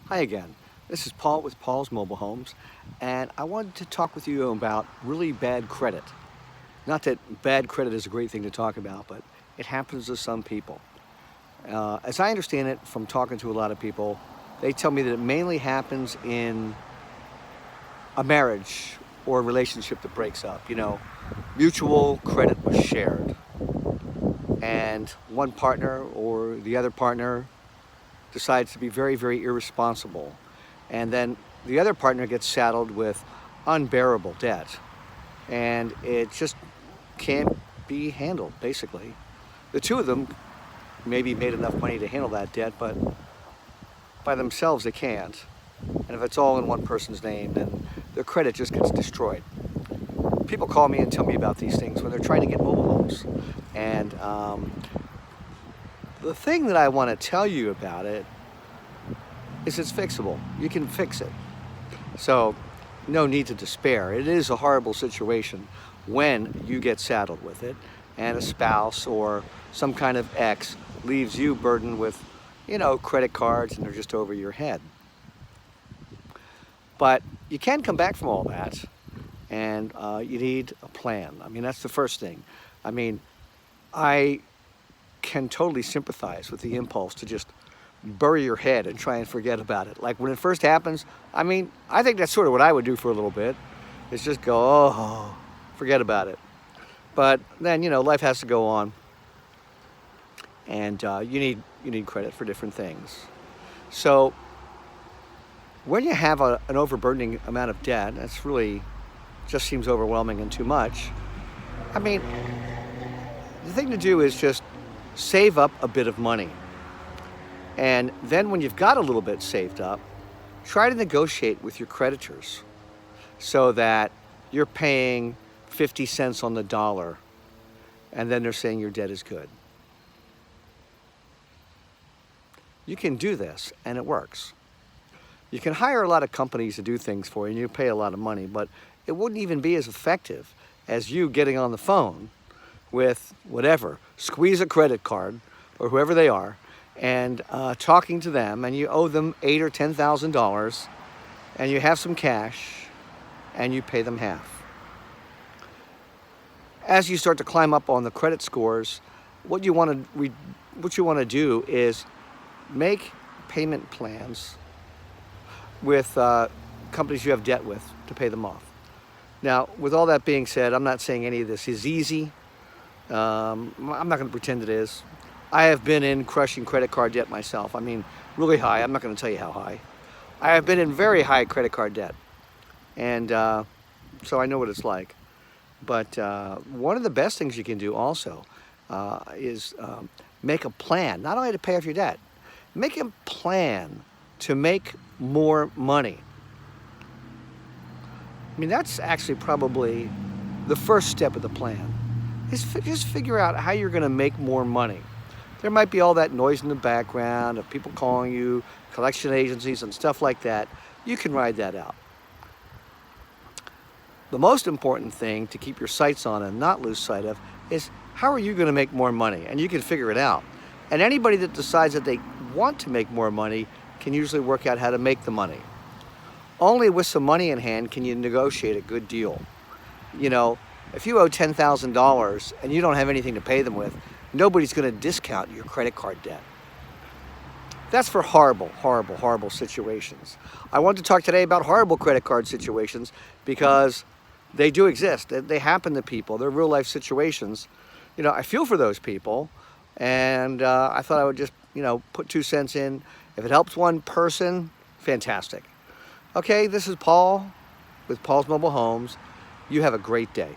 Hi again. This is Paul with Paul's Mobile Homes, and I wanted to talk with you about really bad credit. Not that bad credit is a great thing to talk about, but it happens to some people. As I understand it from talking to a lot of people, they tell me that it mainly happens in a marriage or a relationship that breaks up. Mutual credit was shared, and one partner or the other partner decides to be very, very irresponsible. And then the other partner gets saddled with unbearable debt. And it just can't be handled, basically. The two of them maybe made enough money to handle that debt, but by themselves they can't. And if it's all in one person's name, then their credit just gets destroyed. People call me and tell me about these things when they're trying to get mobile homes. And the thing that I want to tell you about it is it's fixable. You can fix it. So no need to despair. It is a horrible situation when you get saddled with it and a spouse or some kind of ex leaves you burdened with, credit cards and they're just over your head. But you can come back from all that, and you need a plan. That's the first thing. I can totally sympathize with the impulse to just bury your head and try and forget about it. Like when it first happens, I think that's sort of what I would do for a little bit, is just go, oh, forget about it. But then, life has to go on, and you need credit for different things. So when you have an overburdening amount of debt, that's really just seems overwhelming and too much. The thing to do is just save up a bit of money. And then when you've got a little bit saved up, try to negotiate with your creditors so that you're paying 50 cents on the dollar, and then they're saying your debt is good. You can do this, and it works. You can hire a lot of companies to do things for you, and you pay a lot of money, but it wouldn't even be as effective as you getting on the phone with whatever, squeeze a credit card, or whoever they are, and talking to them, and you owe them $8,000 or $10,000, and you have some cash, and you pay them half. As you start to climb up on the credit scores, what you want to do is make payment plans with companies you have debt with to pay them off. Now, with all that being said, I'm not saying any of this is easy. I'm not going to pretend it is. I have been in crushing credit card debt myself. Really high. I'm not going to tell you how high. I have been in very high credit card debt. And so I know what it's like. But one of the best things you can do also is make a plan, not only to pay off your debt, make a plan to make more money. That's actually probably the first step of the plan, is just figure out how you're going to make more money. There might be all that noise in the background of people calling you, collection agencies and stuff like that. You can ride that out. The most important thing to keep your sights on and not lose sight of is how are you going to make more money? And you can figure it out. And anybody that decides that they want to make more money can usually work out how to make the money. Only with some money in hand can you negotiate a good deal. If you owe $10,000 and you don't have anything to pay them with, nobody's going to discount your credit card debt. That's for horrible, horrible, horrible situations. I want to talk today about horrible credit card situations because they do exist. They happen to people. They're real life situations. I feel for those people, and I thought I would just, put 2 cents in. If it helps one person, fantastic. Okay, this is Paul with Paul's Mobile Homes. You have a great day.